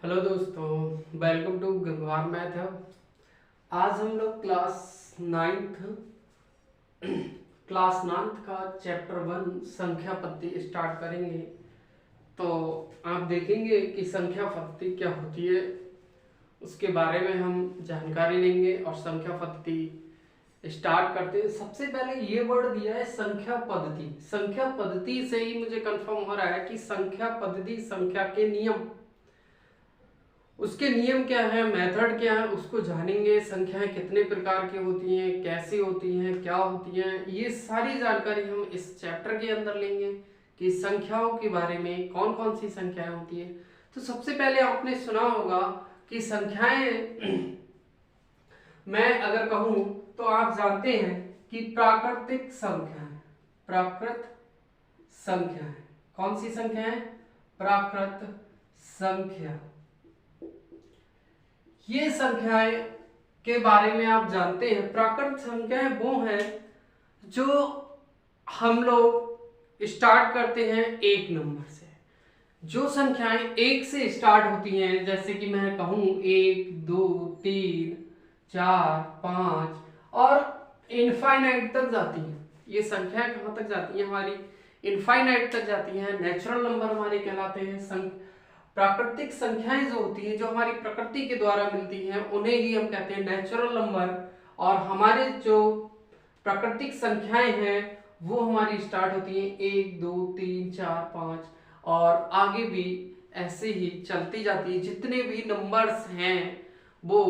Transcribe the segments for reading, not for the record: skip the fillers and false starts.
Hello दोस्तों, welcome to Gangwar math hub. आज हम लोग क्लास नाइन्थ का चैप्टर 1 संख्या पद्धति स्टार्ट करेंगे। तो आप देखेंगे कि संख्या पद्धति क्या होती है, उसके बारे में हम जानकारी लेंगे। और संख्या पद्धति स्टार्ट करते हैं। सबसे पहले ये वर्ड दिया है संख्या पद्धति। संख्या पद्धति से ही मुझे कंफर्म हो रहा है कि संख्या पद्धति, संख्या के नियम, उसके नियम क्या है, मेथड क्या है, उसको जानेंगे। संख्याएं कितने प्रकार की होती हैं, कैसी होती हैं, क्या होती हैं, ये सारी जानकारी हम इस चैप्टर के अंदर लेंगे कि संख्याओं के बारे में कौन कौन सी संख्याएं होती हैं। तो सबसे पहले आपने सुना होगा कि संख्याएं मैं अगर कहूं तो आप जानते हैं कि प्राकृतिक संख्याएं, प्राकृत संख्याएं, कौन सी संख्याएं? प्राकृत संख्या। ये संख्याएं के बारे में आप जानते हैं। प्राकृत संख्याएं वो हैं जो हम लोग स्टार्ट करते हैं एक नंबर से। जो संख्याएं एक से स्टार्ट होती हैं, जैसे कि मैं कहूं 1, 2, 3, 4, 5 और इनफाइनाइट तक जाती हैं। ये संख्याएं कहां तक जाती हैं? हमारी इनफाइनाइट तक जाती हैं। नेचुरल नंबर हमारे कहलाते हैं। प्राकृतिक संख्याएं जो होती हैं, जो हमारी प्रकृति के द्वारा मिलती हैं, उन्हें ही हम कहते हैं नेचुरल नंबर। और हमारे जो प्राकृतिक संख्याएं हैं वो हमारी स्टार्ट होती हैं 1, 2, 3, 4, 5 और आगे भी ऐसे ही चलती जाती है। जितने भी नंबर्स हैं वो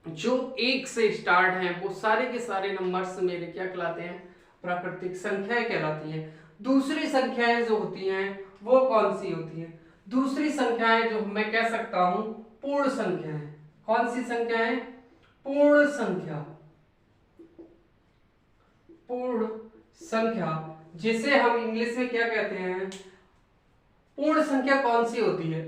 जो एक से स्टार्ट हैं, वो सारे के सारे नंबर्स मेरे क्या कहलाते हैं? प्राकृतिक संख्याएं कहलाती हैं। दूसरी संख्याएं जो होती हैं वो कौन सी होती हैं? दूसरी संख्याएं जो मैं कह सकता हूं पूर्ण संख्याएं। कौन सी संख्याएं? पूर्ण संख्या। पूर्ण संख्या, जिसे हम इंग्लिश में क्या कहते हैं? पूर्ण संख्या कौन सी होती है?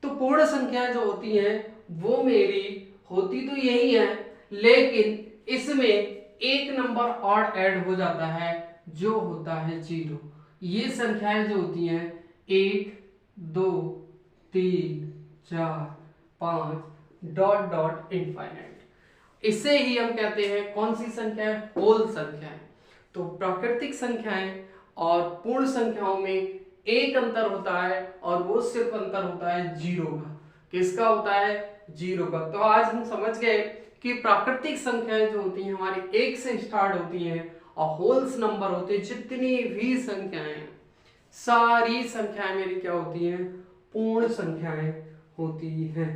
तो पूर्ण संख्या जो होती हैं वो मेरी होती तो यही है, लेकिन इसमें एक नंबर और ऐड हो जाता है जो होता है 0। ये संख्याएं जो होती हैं 1, 2, 3, 4, 5 डॉट डॉट इनफाइनाइट, इसे ही हम कहते हैं कौन सी संख्याएं? होल संख्याएं। तो प्राकृतिक संख्याएं और पूर्ण संख्याओं में एक अंतर होता है और वो सिर्फ अंतर होता है 0 का। किसका होता है? 0 का। तो आज हम समझ गए कि प्राकृतिक संख्याएं जो होती हैं हमारी 1 से स्टार्ट होती हैं और होल्स नंबर होते हैं। जितनी भी संख्याएं, सारी संख्याएं मेरी क्या होती हैं? पूर्ण संख्याएं होती हैं।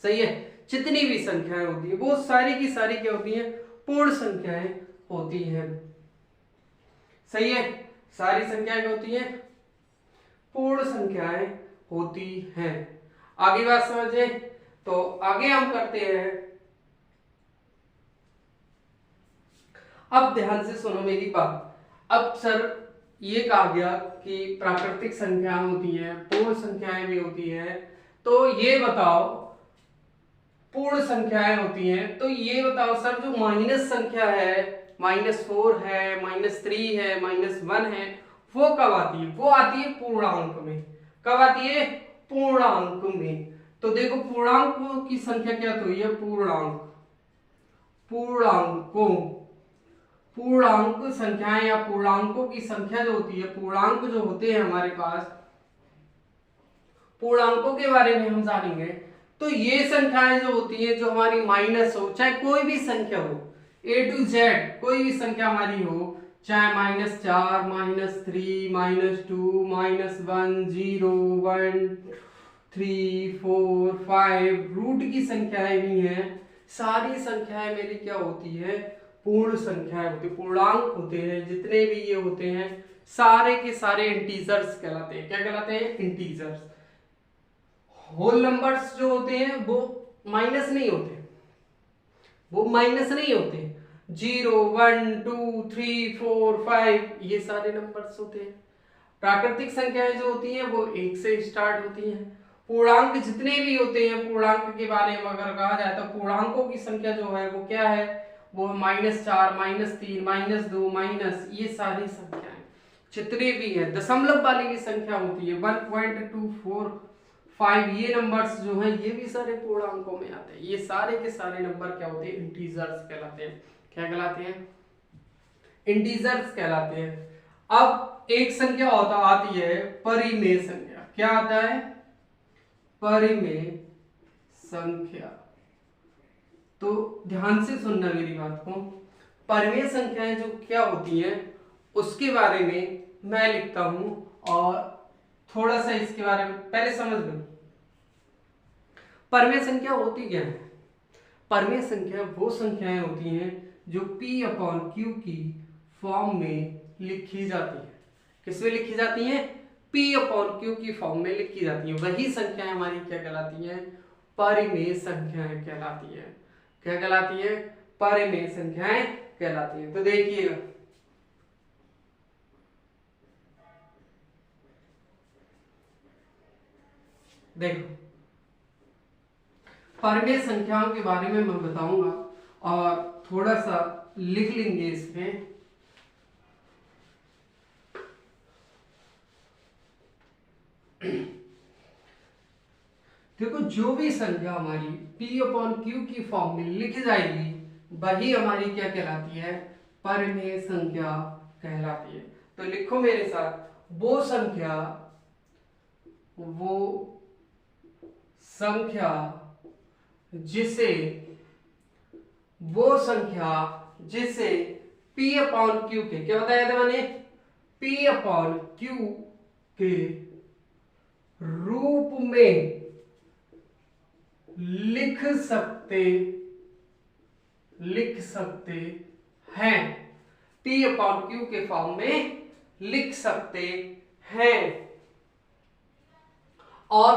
सही है? जितनी भी संख्याएं होती है वो सारी की सारी क्या होती हैं? पूर्ण संख्याएं होती हैं। सही है? सारी संख्याएं क्या होती हैं? पूर्ण संख्याएं होती हैं। आगे बात समझे? तो आगे हम करते हैं। अब ध्यान से सुनो मेरी बात। अब सर ये कहा गया कि प्राकृतिक संख्याएं होती हैं, पूर्ण संख्याएं भी होती हैं, तो ये बताओ, पूर्ण संख्याएं होती हैं तो ये बताओ सर, जो माइनस संख्या है, -4 है, -3 है, -1 है, वो कब आती है? वो आती है पूर्णांक में। कब आती है? पूर्णांक में। तो देखो पूर्णांक की संख्या क्या तो है? पूर्णांक। पूर्णांकों, पूर्णांक संख्याएं या पूर्णांकों की संख्या जो होती है, पूर्णांक जो होते हैं हमारे पास, पूर्णांकों के बारे में हम जानेंगे। तो ये संख्याएं जो होती हैं, जो हमारी माइनस हो, चाहे कोई भी संख्या हो, A to Z कोई भी संख्या हमारी हो, चाहे -4, -3, -2, -1, 0, 1, 3, 4, 5 रूट की संख्याएं भी हैं। सारी संख्याएं मेरी क्या होती है? पूर्ण संख्याएं होती है, पूर्णांक होते हैं। जितने भी ये होते हैं सारे के सारे इंटीजर्स कहलाते हैं। क्या कहलाते हैं? इंटीजर्स। होल नंबर्स जो होते हैं वो माइनस नहीं होते, वो माइनस नहीं होते। 0, 1, 2, 3, 4, 5 ये सारे नंबर्स होते हैं। प्राकृतिक संख्याएं जो होती हैं वो 1 से स्टार्ट होती हैं। पूर्णांक जितने भी होते हैं, पूर्णांक के बारे में अगर कहा जाए तो पूर्णांकों की संख्या जो है वो क्या है? वो -4, -3, -2 माइनस, ये सारी संख्याएं। जितने भी हैं दशमलव वाली भी संख्या होती है 1.245, ये नंबर्स जो हैं ये भी सारे पूर्णांकों में आते हैं। ये सारे के सारे नंबर क्या होते हैं? इंटीजर्स कहलाते हैं। क्या कहलाते हैं? इंटीजर्स कहलाते हैं। अब एक संख्या आती है परिमेय संख्या। क्या आता है? परिमेय संख्या। तो ध्यान से सुनना मेरी बात को। परिमेय संख्याएं जो क्या होती हैं उसके बारे में मैं लिखता हूं और थोड़ा सा इसके बारे में पहले समझ लो। परिमेय संख्या होती क्या है? परिमेय संख्या वो संख्याएं होती हैं जो P/Q की फॉर्म में लिखी जाती है। किसमें लिखी जाती हैं? P/Q की फॉर्म में लिखी जाती है। वही संख्याएं हमारी क्या कहलाती हैं? परिमेय संख्याएं कहलाती है। क्या कहलाती है? परिमेय संख्याएं कहलाती है। तो देखिएगा, देखो परिमेय संख्याओं के बारे में मैं बताऊंगा और थोड़ा सा लिख लेंगे इसमें। देखो जो भी संख्या हमारी P/Q की फॉर्म में लिखी जाएगी वही हमारी क्या कहलाती है? परिमेय संख्या कहलाती है। तो लिखो मेरे साथ, वो संख्या जिसे P/Q के, क्या बताया था मैंने? P/Q के रूप में लिख सकते हैं। P/Q के फॉर्म में लिख सकते हैं। और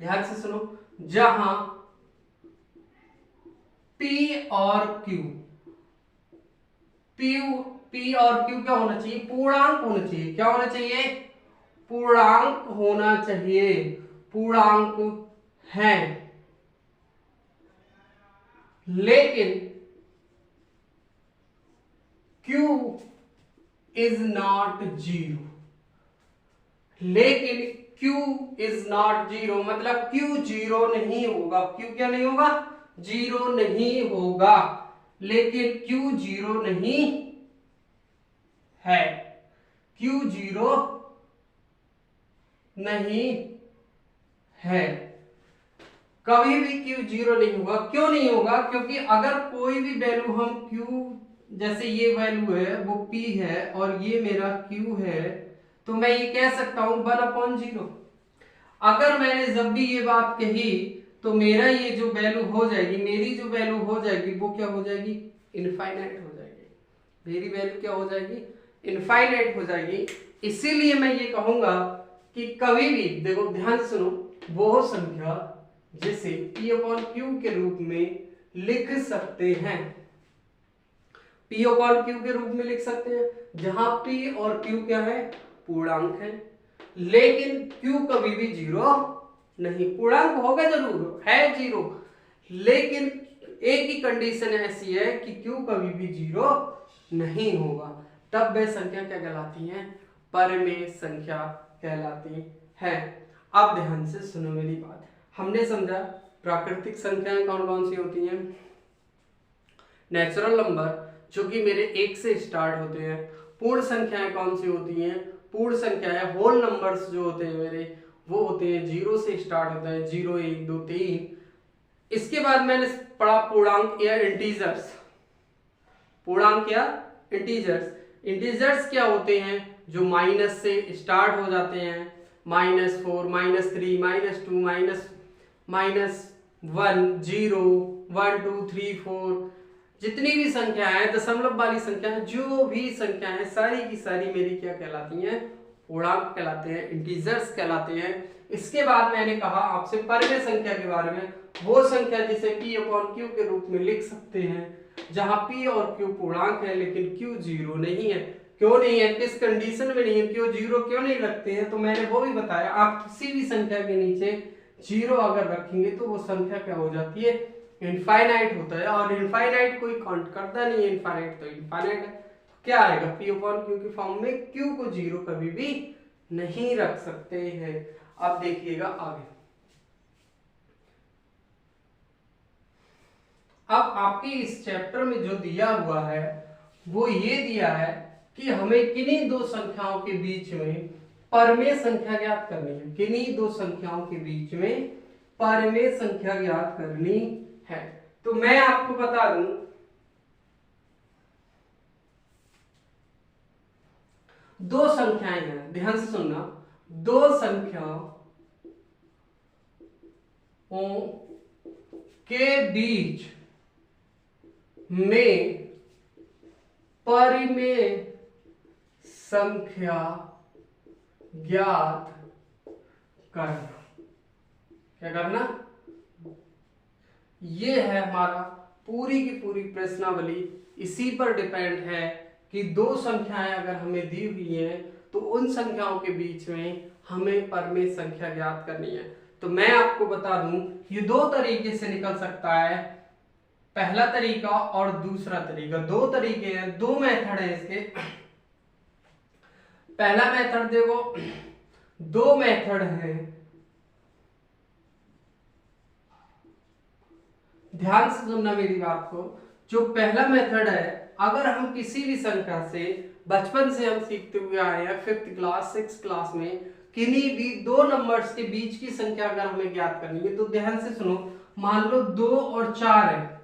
ध्यान से सुनो, जहां P और Q क्या होना चाहिए? पूर्णांक होना चाहिए। क्या होना चाहिए? पूर्णांक होना चाहिए। पूर्णांक है, लेकिन Q इज नॉट जीरो। लेकिन Q इज नॉट जीरो मतलब Q जीरो नहीं होगा। Q क्या नहीं होगा? जीरो नहीं होगा। लेकिन Q जीरो नहीं है। Q जीरो नहीं है। कभी भी Q जीरो नहीं होगा। क्यों नहीं होगा? क्योंकि अगर कोई भी वैल्यू हम Q, जैसे ये वैल्यू है वो P है और ये मेरा Q है, तो मैं ये कह सकता हूं 1/0। अगर मैंने जब भी ये बात कही तो मेरा ये जो वैल्यू हो जाएगी, मेरी जो वैल्यू हो जाएगी वो क्या हो जाएगी? इनफाइनाइट हो जाएगी। मेरी वैल्यू क्या हो जाएगी? इनफाइनाइट हो जाएगी। इसीलिए मैं ये कहूंगा कि कभी भी, देखो ध्यान से सुनो, वो संख्या जिसे P/Q के रूप में लिख सकते हैं, P/Q के रूप में लिख सकते हैं, जहां P और Q क्या है? पूर्णांक है। लेकिन Q कभी भी जीरो नहीं। पूर्णांक होगा जरूर, है जीरो, लेकिन एक ही कंडीशन ऐसी है कि Q कभी भी जीरो नहीं होगा। तब वह संख्या क्या कहलाती है? परिमेय संख्या कहलाती है। अब ध्यान से सुनो मेरी बात। हमने समझा प्राकृतिक संख्याएं कौन कौन सी होती हैं? नेचुरल नंबर जो कि मेरे 1 से स्टार्ट होते हैं। पूर्ण संख्याएं कौन सी होती हैं? पूर्ण संख्याएं होल नंबर्स जो होते हैं मेरे, वो होते हैं 0 से स्टार्ट होता है, 0 1 2 3। इसके बाद मैंने पढ़ा पूर्णांक या इंटीजर्स। पूर्णांक या इंटीजर्स। इंटीजर्स क्या होते हैं? जो माइनस से स्टार्ट हो जाते हैं, -4 -3 -2 -1 0 1 2 3 4, जितनी भी संख्या है, दशमलव वाली संख्या है, जो भी संख्या है सारी की सारी मेरी क्या कहलाती हैं? पूर्णांक कहलाते हैं, इंटीजर्स कहलाते हैं। इसके बाद मैंने कहा आपसे परिमेय संख्या के बारे में, वो संख्या जिसे P/Q के रूप में लिख सकते हैं, जहां P और Q पूर्णांक है लेकिन Q जीरो नहीं है। क्यों नहीं है? किस कंडीशन में नहीं है? Q जीरो क्यों नहीं रखते हैं? तो मैंने वो भी बताया। आप किसी भी संख्या के नीचे जीरो अगर रखेंगे तो वो संख्या क्या हो जाती है? इनफाइनाइट होता है। और इनफाइनाइट कोई काउंट करता नहीं है, इनफाइनाइट तो इनफाइनाइट है। क्या आएगा, P अपॉन Q की फॉर्म में Q को 0 कभी भी नहीं रख सकते हैं। अब देखिएगा आगे, अब आपके इस चैप्टर में जो दिया हुआ है वो ये दिया है कि हमें किन्हीं दो संख्याओं के बीच में परमेय संख्या ज्ञात करनी है, किन्हीं दो संख्याओं के बीच में परमेय संख्या ज्ञात करनी है। तो मैं आपको बता दूं, दो संख्याएं हैं, ध्यान से सुनना, दो संख्याओं के बीच में परिमेय संख्या ज्ञात करना। क्या करना, ये है हमारा पूरी की पूरी प्रश्नावली, इसी पर डिपेंड है कि दो संख्याएं अगर हमें दी हुई हैं तो उन संख्याओं के बीच में हमें परमेय संख्या ज्ञात करनी है। तो मैं आपको बता दूं, ये दो तरीके से निकल सकता है, पहला तरीका और दूसरा तरीका। दो तरीके हैं, दो मेथड है इसके। पहला मेथड देखो, दो मेथड है, ध्यान से सुनना मेरी बात को। जो पहला मेथड है, अगर हम किसी भी संख्या से, बचपन से हम सीखते हुए आए हैं 5th क्लास 6th क्लास में, किन्हीं भी दो नंबर्स के बीच की संख्या अगर हमें ज्ञात करनी है तो ध्यान से सुनो, मान लो 2 और 4 है,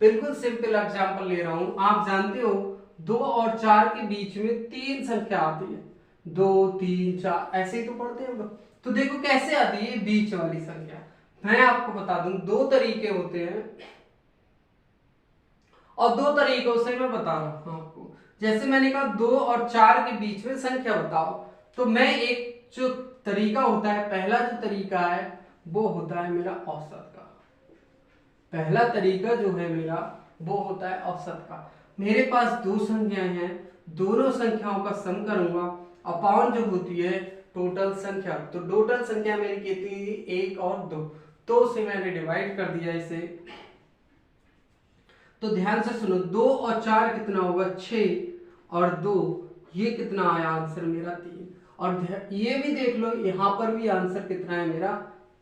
बिल्कुल सिंपल एग्जांपल ले रहा हूं। आप जानते हो 2 और 4 के बीच में 3 संख्या आती है, 2 3 4 ऐसे ही तो पढ़ते हैं हम लोग। तो देखो कैसे आती है बीच वाली संख्या। मैं आपको बता दूं, दो तरीके होते हैं और दो तरीकों से मैं बता रहा हूं आपको। जैसे मैंने कहा 2 और 4 के बीच में संख्या बताओ, तो मैं एक जो तरीका होता है, पहला जो तरीका है वो होता है मेरा औसत का। पहला तरीका जो है मेरा वो होता है औसत का। मेरे पास दो संख्याएं हैं, दोनों संख्याओं का सम करूंगा, अपॉन जो होती है टोटल संख्या। तो टोटल संख्या मेरी कितनी थी, 1 और 2, तो से मैंने डिवाइड कर दिया इसे। तो ध्यान से सुनो, 2 और 4 कितना होगा, 6 और 2, ये कितना आया आंसर मेरा 3। और ये भी देख लो, यहां पर भी आंसर कितना है मेरा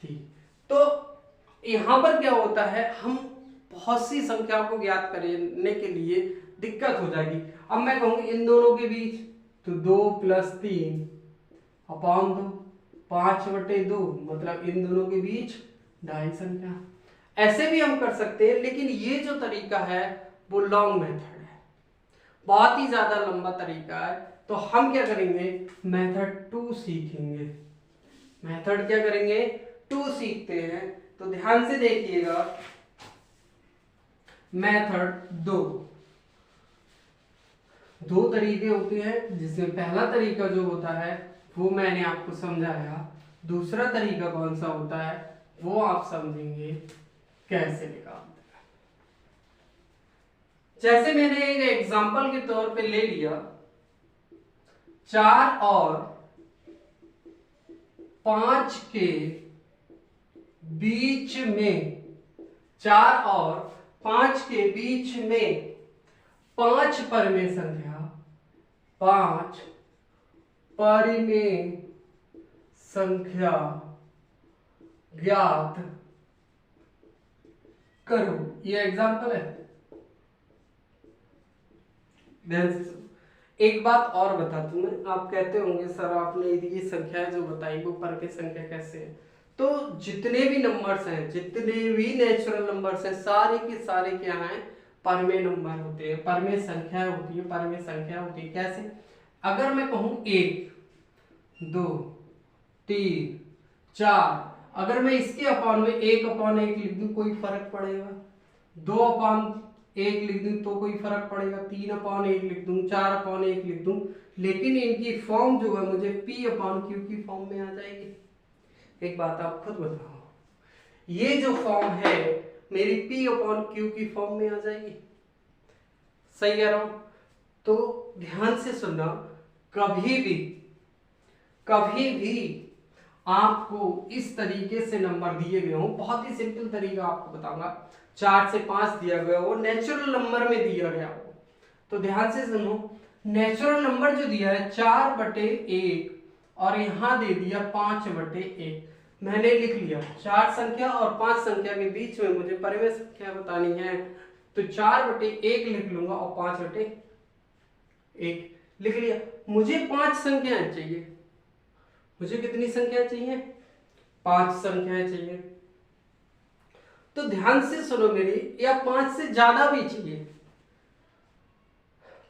3। तो यहां पर क्या होता है, हम बहुत सी संख्याओं को ज्ञात करने के लिए दिक्कत हो जाएगी। अब मैं कहूँ इन दोनों के बीच, तो 2 + 3 अपॉन 2, 5/2, मतलब इन दोनों के बीच ढाई संख्या। ऐसे भी हम कर सकते हैं, लेकिन ये जो तरीका है वो लॉन्ग मेथड है, बहुत ही ज्यादा लंबा तरीका है। तो हम क्या करेंगे, मेथड 2 सीखेंगे। मेथड क्या करेंगे, 2 सीखते हैं। तो ध्यान से देखिएगा, मेथड 2, दो तरीके होते हैं, जिसमें पहला तरीका जो होता है वो मैंने आपको समझाया, दूसरा तरीका कौन सा होता है वो आप समझेंगे कैसे निकालते हैं। जैसे मैंने एक एग्जांपल के तौर पे ले लिया, 4 और 5 के बीच में, 4 और 5 के बीच में 5 परमेय संख्या, 5 परिमेय संख्या ज्ञात करो। ये एग्जांपल है। एक बात और बता दूं मैं, आप कहते होंगे सर आपने ये संख्याएं जो बताई वो परमेय संख्या कैसे है। तो जितने भी नंबर्स हैं, जितने भी नेचुरल नंबर्स हैं, सारे के सारे क्या हैं, परमेय नंबर होते हैं, परमेय संख्या होती है, परमेय संख्या होती है। कैसे, अगर मैं कहूं 1 2 3 4, अगर मैं इसके अपॉन में 1/1 लिख दूं कोई फर्क पड़ेगा, 2/1 लिख दूं तो कोई फर्क पड़ेगा, 3/1 लिख दूं, 4/1 लिख दूं, लेकिन इनकी फॉर्म जो है मुझे P/Q की फॉर्म में आ जाएगी। एक बात आप खुद बताओ, ये जो फॉर्म है मेरी P/Q की फॉर्म में आ जाएगी। सही कह रहा हूं? तो ध्यान से सुनना, कभी भी आपको इस तरीके से नंबर दिए गए हो, बहुत ही सिंपल तरीका आपको बताऊंगा, 4 से 5 दिया गया हो, नेचुरल नंबर में दिया गया हो, तो ध्यान से सुनो, नेचुरल नंबर जो दिया है 4/1 और यहाँ दे दिया 5/1, मैंने लिख लिया 4 संख्या और 5 संख्या के बीच में मुझे परिमेय संख्या बतानी है, तो 4/1 लिख लूंगा और 5/1 लिख लिया। मुझे 5 संख्याएं चाहिए, मुझे कितनी संख्याएं चाहिए? 5 संख्याएं चाहिए। तो ध्यान से सुनो मेरी, या 5 से ज्यादा भी चाहिए,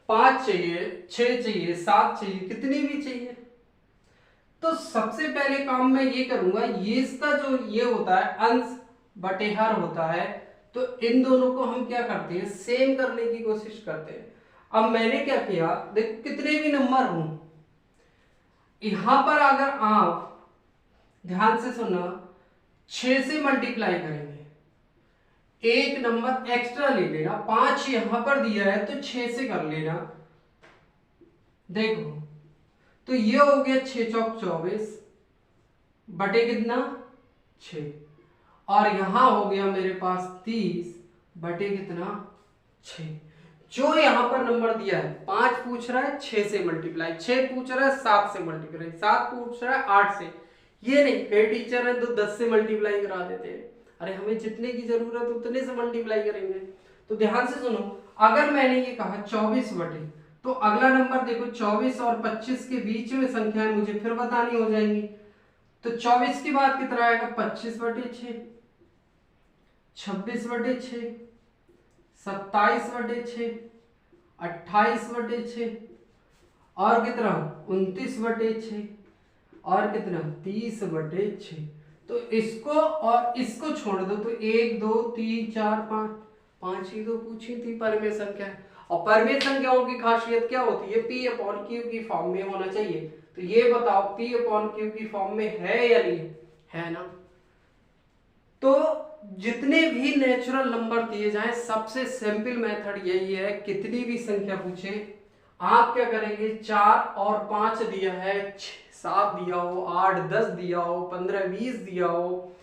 5 चाहिए, 6 चाहिए, 7 चाहिए, कितनी भी चाहिए। तो सबसे पहले काम मैं ये करूंगा, ये इसका जो ये होता है अंश बटे हर होता है, तो इन दोनों को हम क्या करते हैं, सेम करने की कोशिश करते हैं। अब मैंने क्या किया, देखो कितने भी नंबर हों, यहां पर अगर आप ध्यान से सुनना 6 से मल्टीप्लाई करेंगे, एक नंबर एक्स्ट्रा ले लेना, 5 यहां पर दिया है तो 6 से कर लेना। देखो तो ये हो गया 6 चौक 24 बटे कितना 6, और यहां हो गया मेरे पास 30 बटे कितना 6। जो यहां पर नंबर दिया है 5 पूछ रहा है 6 से मल्टीप्लाई, 6 पूछ रहा है 7 से मल्टीप्लाई, 7 पूछ रहा है 8 से। ये नहीं, कई टीचर हैं तो 10 से मल्टीप्लाई करा देते हैं। अरे हमें जितने की जरूरत है उतने से मल्टीप्लाई करेंगे। तो ध्यान से सुनो, अगर मैंने ये कहा 24 बटे, तो अगला नंबर देखो 24 और 25 के बीच में संख्याएं मुझे फिर बतानी हो जाएंगी। तो 24 के बाद कितना आएगा 25/6, 26/6, 27/6, 28/6, और कितना 29/6, और कितना 30/6। तो इसको और इसको छोड़ दो तो 1 2 3 4 5 ही तो पूछी थी परिमेय संख्या। और परिमेय संख्याओं की खासियत क्या होती है, P/Q की फॉर्म में होना चाहिए। तो ये बताओ P/Q की फॉर्म में है या नहीं है ना। तो जितने भी नेचुरल नंबर दिए जाएं, सबसे सिंपल मेथड यही है, कितनी भी संख्या पूछे आप क्या करेंगे, 4 और 5 दिया है, 7 दिया हो, 8 10 दिया हो, 15 20 दिया हो,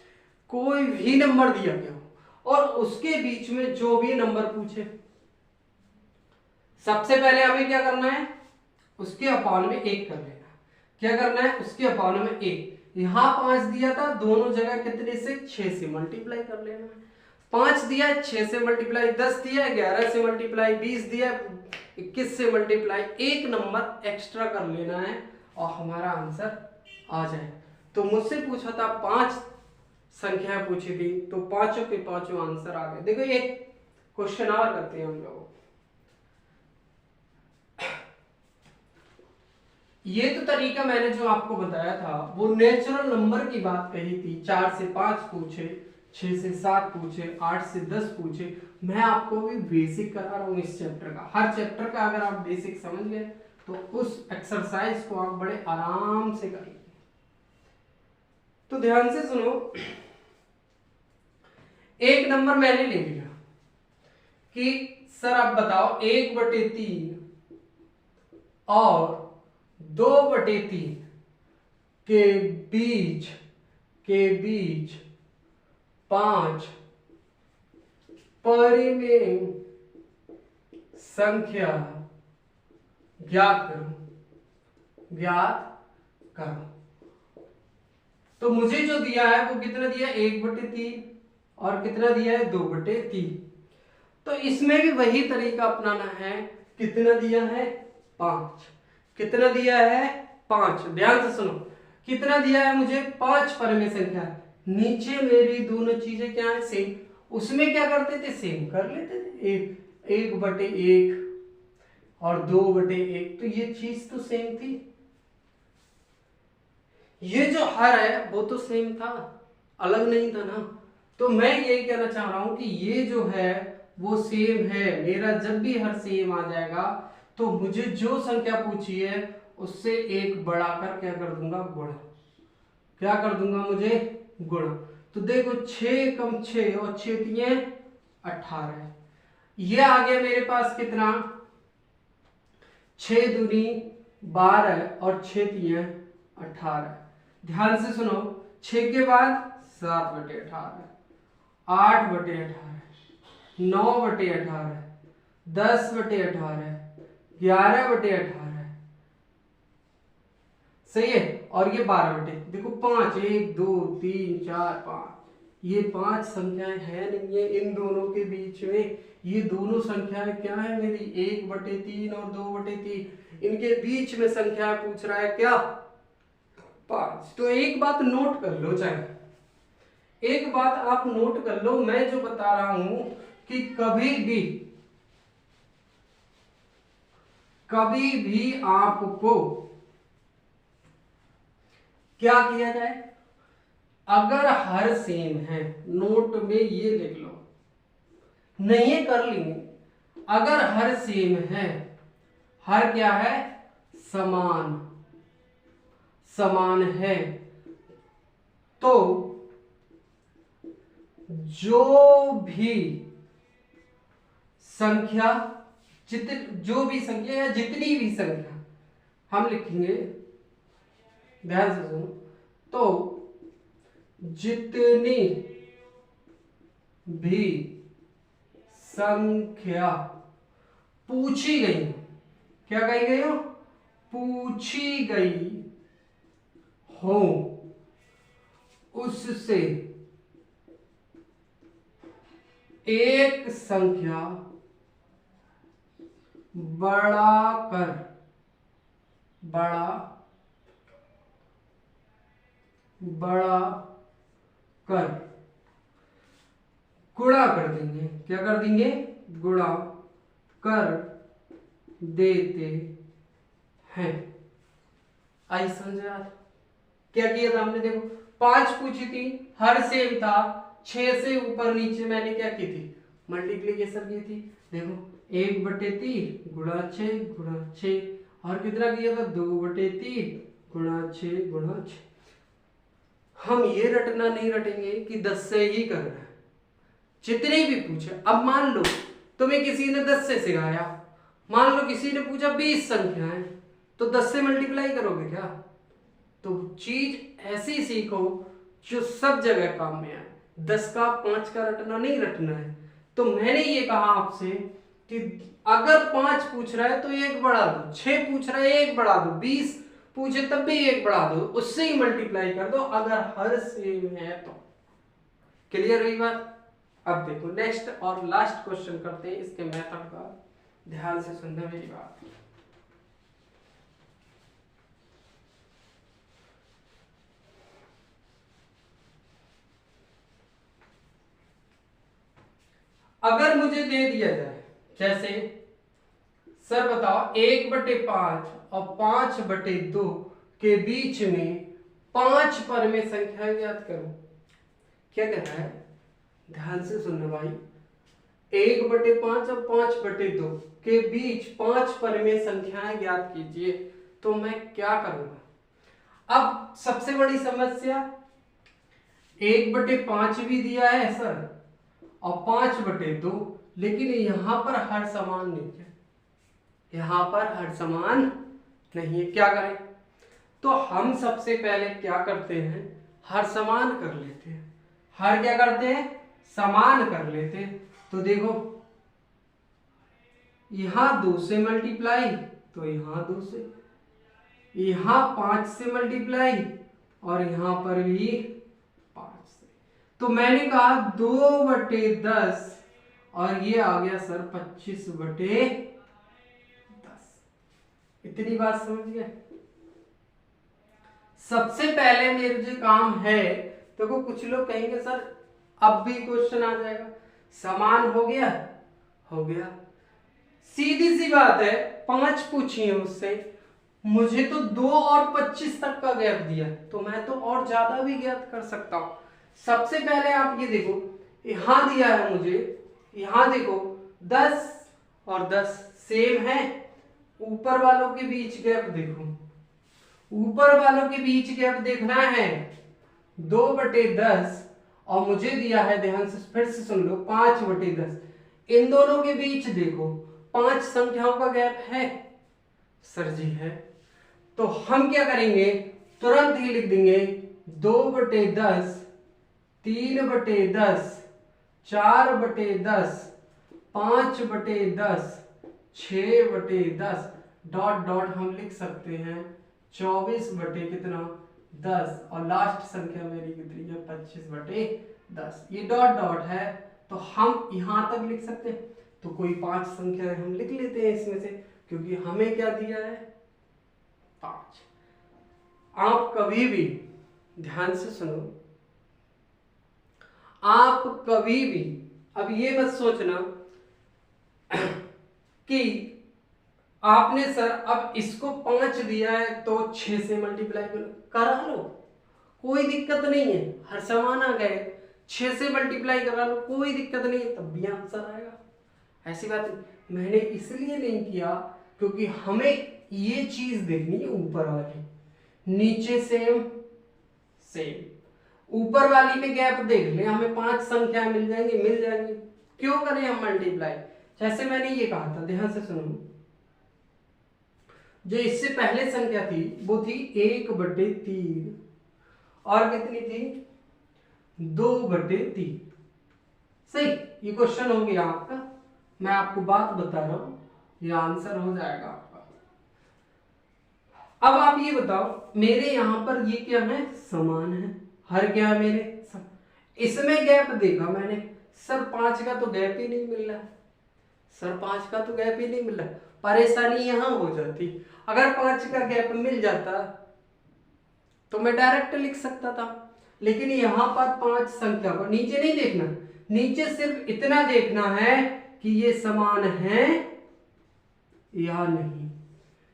कोई भी नंबर दिया गया हो, और उसके बीच में जो भी नंबर पूछे, सबसे पहले हमें क्या करना है, उसके अपॉन में 1 कर लेना। क्या करना है, उसके अपॉन में 1। यहां 5 दिया था, दोनों जगह कितने से 6 से मल्टीप्लाई कर लेना है। 5 दिया 6 से मल्टीप्लाई, 10 दिया 11 से मल्टीप्लाई, 20 दिया 21 से मल्टीप्लाई, एक नंबर एक्स्ट्रा कर लेना है और हमारा आंसर आ जाए। तो मुझसे पूछा था 5 संख्याएं पूछी थी, तो पांचों के पांचों आंसर आ गए। देखो ये क्वेश्चन और करते हैं हम लोग। ये तो तरीका मैंने जो आपको बताया था वो नेचुरल नंबर की बात कही थी, 4 से 5 पूछे, 6 से 7 पूछे, 8 से 10 पूछे। मैं आपको भी बेसिक करा रहा हूँ इस चैप्टर का। हर चैप्टर का अगर आप बेसिक समझ गए तो उस एक्सरसाइज को आप बड़े आराम से करेंगे। तो ध्यान से सुनो, एक नंबर मैंने ले लिया कि सर आप बताओ 1/3 और 2/3 के बीच 5 परिमेय संख्या ज्ञात करो। तो मुझे जो दिया है वो कितना दिया है 1/3 और कितना दिया है 2/3। तो इसमें भी वही तरीका अपनाना है। कितना दिया है 5, कितना दिया है 5, ध्यान से सुनो, कितना दिया है मुझे 5 परिमेय संख्या। नीचे मेरी दोनों चीजें क्या है सेम, उसमें क्या करते थे सेम कर लेते थे, 1/1 और 2/1, तो ये चीज तो सेम थी। ये जो हर है वो तो सेम था, अलग नहीं था ना। तो मैं यही कहना चाह रहा हूं कि ये जो है वो सेम है। मेरा जब भी हर सेम आ जाएगा तो मुझे जो संख्या पूछी है उससे एक बढ़ाकर क्या कर दूंगा, गुणा। क्या कर दूंगा, मुझे गुणा। तो देखो 6 कम 6 और 6 दिए 18, ये आ गया मेरे पास कितना 6 दूनी 12 और 6 दिए 18। ध्यान से सुनो, 6 के बाद 7/18, 8/18, 9/18, 10/18, 11/18 सही है। और ये 12 बटे, देखो 5, 1 2 3 4 5, ये 5 संख्याएं है नहीं है इन दोनों के बीच में। ये दोनों संख्याएं क्या है मेरी, 1/3 और 2/3, इनके बीच में संख्या पूछ रहा है क्या, 5। तो एक बात नोट कर लो, चाहे एक बात आप नोट कर लो, मैं जो बता रहा हूं कि कभी भी आपको क्या किया जाए, अगर हर सेम है, नोट में ये लिख लो, नहीं कर लेंगे, अगर हर सेम है, हर क्या है, समान है, तो जो भी संख्या या जितनी भी संख्या हम लिखेंगे, ध्यान से सुनो, तो जितनी भी संख्या पूछी गई, क्या कही गई हो, पूछी गई हो, उससे एक संख्या बढ़ा कर गुणा कर देंगे, क्या कर देंगे, गुणा कर देते हैं। आई समझ यार, क्या किया था हमने, देखो 5 पूछी थी, हर सेम था, 6 से ऊपर नीचे मैंने क्या की थी, मल्टीप्लीकेशन की थी। देखो 1/3 गुणा 6 गुणा 6, और कितना किया था, 2/3 गुणा 6 गुणा 6। हम ये रटना नहीं रटेंगे कि 10 से ही करना है, जितने भी पूछे। अब मान लो तुम्हें किसी ने 10 से सिखाया, मान लो किसी ने पूछा 20 संख्याएं, तो 10 से मल्टीप्लाई करोगे क्या, तो चीज ऐसी सीखो जो सब जगह काम में आए। 10 का 5 का रटना नहीं रटना है। तो मैंने ये कहा आपसे कि अगर 5 पूछ रहा है तो 1 बढ़ा दो, 6 पूछ रहा है 1 बढ़ा दो, 20 पूछे तब भी 1 बढ़ा दो, उससे ही मल्टीप्लाई कर दो अगर हर सेम है तो। क्लियर हुई बात। अब देखो नेक्स्ट और लास्ट क्वेश्चन करते हैं इसके मेथड का, ध्यान से सुनना मेरी बात। अगर मुझे दे दिया जाए, जैसे सर बताओ 1/5 और 5/2 के बीच में 5 पर में संख्या ज्ञात करो, क्या कह रहा है, ध्यान से सुनना भाई। 1/5 और 5/2 के बीच 5 पर में संख्याएं ज्ञात कीजिए, तो मैं क्या करूंगा। अब सबसे बड़ी समस्या, 1/5 भी दिया है सर और 5/2, लेकिन यहां पर हर समान नहीं है, यहां पर हर समान नहीं है, क्या करें। तो हम सबसे पहले क्या करते हैं, हर समान कर लेते हैं। हर क्या करते हैं, समान कर लेते हैं। तो देखो यहां 2 से मल्टीप्लाई, तो यहां 2 से, यहां 5 से मल्टीप्लाई, और यहां पर भी 5 से। तो मैंने कहा 2/10 और ये आ गया सर 25/10। इतनी बात समझ गए। सबसे पहले मेरे जो काम है, देखो कुछ लोग कहेंगे सर अब भी क्वेश्चन आ जाएगा, समान हो गया, हो गया, सीधी सी बात है। 5 पूछी है मुझसे, मुझे तो 2 और 25 तक का गैप दिया, तो मैं तो और ज्यादा भी ज्ञात कर सकता हूं। सबसे पहले आप ये देखो, यहां दिया है मुझे, यहां देखो 10 और 10 सेम है, ऊपर वालों के बीच गैप देखो, ऊपर वालों के बीच गैप देखना है 2/10, और मुझे दिया है, ध्यान से फिर से सुन लो, 5/10। इन दोनों के बीच देखो 5 संख्याओं का गैप है, सर जी है। तो हम क्या करेंगे, तुरंत ही लिख देंगे 2/10, 3/10, 4/10, 5/10, 6/10 डॉट डॉट हम लिख सकते हैं 24 बटे कितना 10 और लास्ट संख्या मेरी कितनी है 25/10। ये डॉट डॉट है तो हम यहां तक लिख सकते हैं। तो कोई 5 संख्याएं हम लिख लेते हैं इसमें से, क्योंकि हमें क्या दिया है 5। आप कभी भी ध्यान से सुनो, आप कभी भी अब ये मत सोचना कि आपने सर अब इसको 5 दिया है तो 6 से मल्टीप्लाई करा लो, कोई दिक्कत नहीं है। हर समान आ गए 6 से मल्टीप्लाई करा लो, कोई दिक्कत नहीं है, तब भी आंसर आएगा। ऐसी बात मैंने इसलिए नहीं किया क्योंकि हमें ये चीज देखनी है ऊपर वाली, नीचे सेम सेम। ऊपर वाली में गैप देख ले, हमें 5 संख्या मिल जाएंगी, क्यों करें हम मल्टीप्लाई। जैसे मैंने ये कहा था, ध्यान से सुनो, जो इससे पहले संख्या थी वो थी 1/3 और कितनी थी 2/3। सही, ये क्वेश्चन हो गया आपका। मैं आपको बात बता रहा हूं, ये आंसर हो जाएगा आपका। अब आप ये बताओ, मेरे यहां पर ये क्या है समान है, हर क्या है मेरे इसमें गैप देखा मैंने, सर 5 का तो गैप ही नहीं मिल रहा, सर 5 का तो गैप ही नहीं मिल रहा। परेशानी यहां हो जाती, अगर 5 का गैप मिल जाता तो मैं डायरेक्ट लिख सकता था, लेकिन यहां पर 5 संख्या को नीचे नहीं देखना, नीचे सिर्फ इतना देखना है कि ये समान है या नहीं।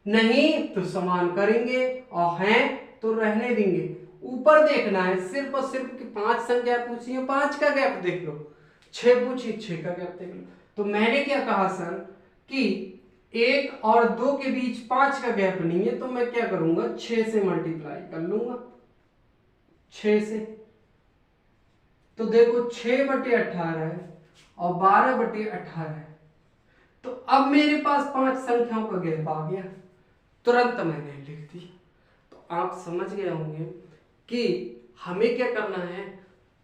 नहीं तो समान करेंगे और हैं तो रहने देंगे। ऊपर देखना है सिर्फ और सिर्फ कि 5 संख्या पूछी है, 5 का गैप देख लो, 6 पूछी 6 का गैप देख लो। तो मैंने क्या कहा सर कि 1 और 2 के बीच 5 का गैप नहीं है, तो मैं क्या करूंगा 6 से मल्टीप्लाई कर लूंगा, 6 से। तो देखो 6/18 है और 12/18 है, तो अब मेरे पास 5 संख्याओं का गैप आ गया, तुरंत मैंने लिख दिया। तो आप समझ गए होंगे कि हमें क्या करना है,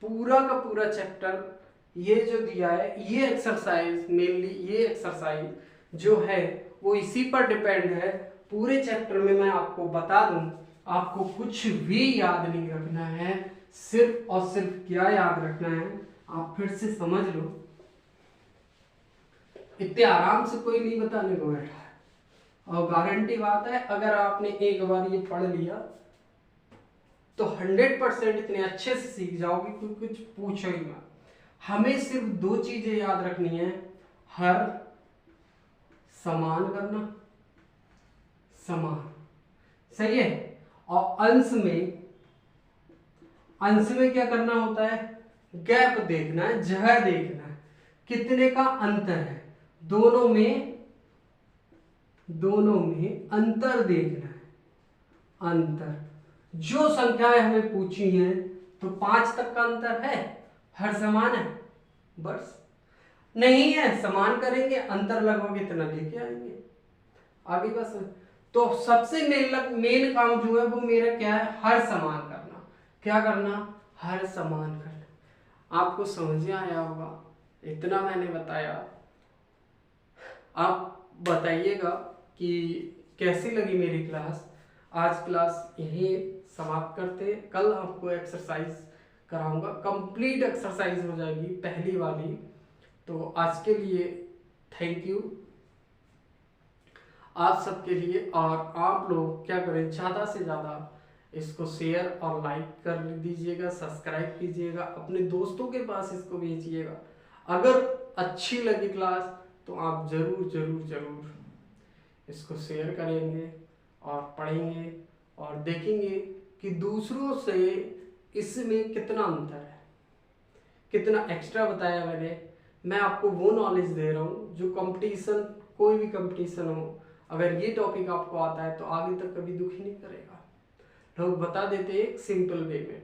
पूरा का पूरा चैप्टर ये जो दिया है, ये एक्सरसाइज मेनली ये एक्सरसाइज जो है वो इसी पर डिपेंड है। पूरे चैप्टर में मैं आपको बता दूं, आपको कुछ भी याद नहीं रखना है, सिर्फ और सिर्फ क्या याद रखना है, आप फिर से समझ लो, इतने आराम से कोई नहीं बताने को बैठा है, और गारंटी बात है अगर आपने एक बार ये पढ़ लिया तो 100% इतने अच्छे से सीख जाओगे कि कुछ पूछो ही मत। हमें सिर्फ 2 चीजें याद रखनी है, हर समान करना, समान सही है, और अंश में क्या करना होता है, गैप देखना है, जगह देखना है, कितने का अंतर है, दोनों में अंतर देखना है, अंतर। जो संख्याएं हमें पूछी हैं तो 5 तक का अंतर है, हर समान है, बस नहीं है समान करेंगे, अंतर लगभग इतना लेके आएंगे आगे बस। तो सबसे मेन काम जो है वो मेरा क्या है, हर समान करना। क्या करना, हर समान करना। आपको समझ में आया होगा, इतना मैंने बताया। आप बताइएगा कि कैसी लगी मेरी क्लास। आज क्लास यहीं समाप्त करते, कल आपको एक्सरसाइज कराऊंगा, कंप्लीट एक्सरसाइज हो जाएगी पहली वाली। तो आज के लिए थैंक यू आप सबके लिए, और आप लोग क्या करें, ज़्यादा से ज़्यादा इसको शेयर और लाइक कर दीजिएगा, सब्सक्राइब कीजिएगा, अपने दोस्तों के पास इसको भेजिएगा। अगर अच्छी लगी क्लास तो आप जरूर जरूर जरूर इसको शेयर करेंगे और पढ़ेंगे और देखेंगे कि दूसरों से इसमें कितना अंतर है, कितना एक्स्ट्रा बताया मैंने। मैं आपको वो नॉलेज दे रहा हूँ जो कंपटीशन, कोई भी कंपटीशन हो, अगर ये टॉपिक आपको आता है तो आगे तक कभी दुखी नहीं करेगा। लोग बता देते एक सिंपल वे में,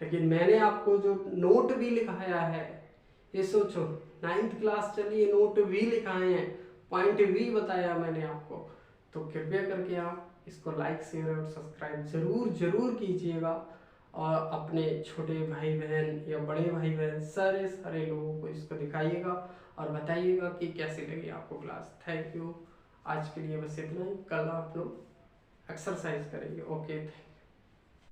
लेकिन मैंने आपको जो नोट भी लिखाया है, ये सोचो 9th क्लास चलिए, नोट भी लिखाए हैं, पॉइंट भी बताया मैंने आपको। तो कृपया करके आप इसको लाइक शेयर और सब्सक्राइब जरूर जरूर कीजिएगा, और अपने छोटे भाई बहन या बड़े भाई बहन सारे लोगों को इसको दिखाइएगा। और बताइएगा कि कैसी लगी आपको क्लास। Thank you. आज के लिए बस इतना ही, कल आप लोग एक्सरसाइज करेंगे। ओके।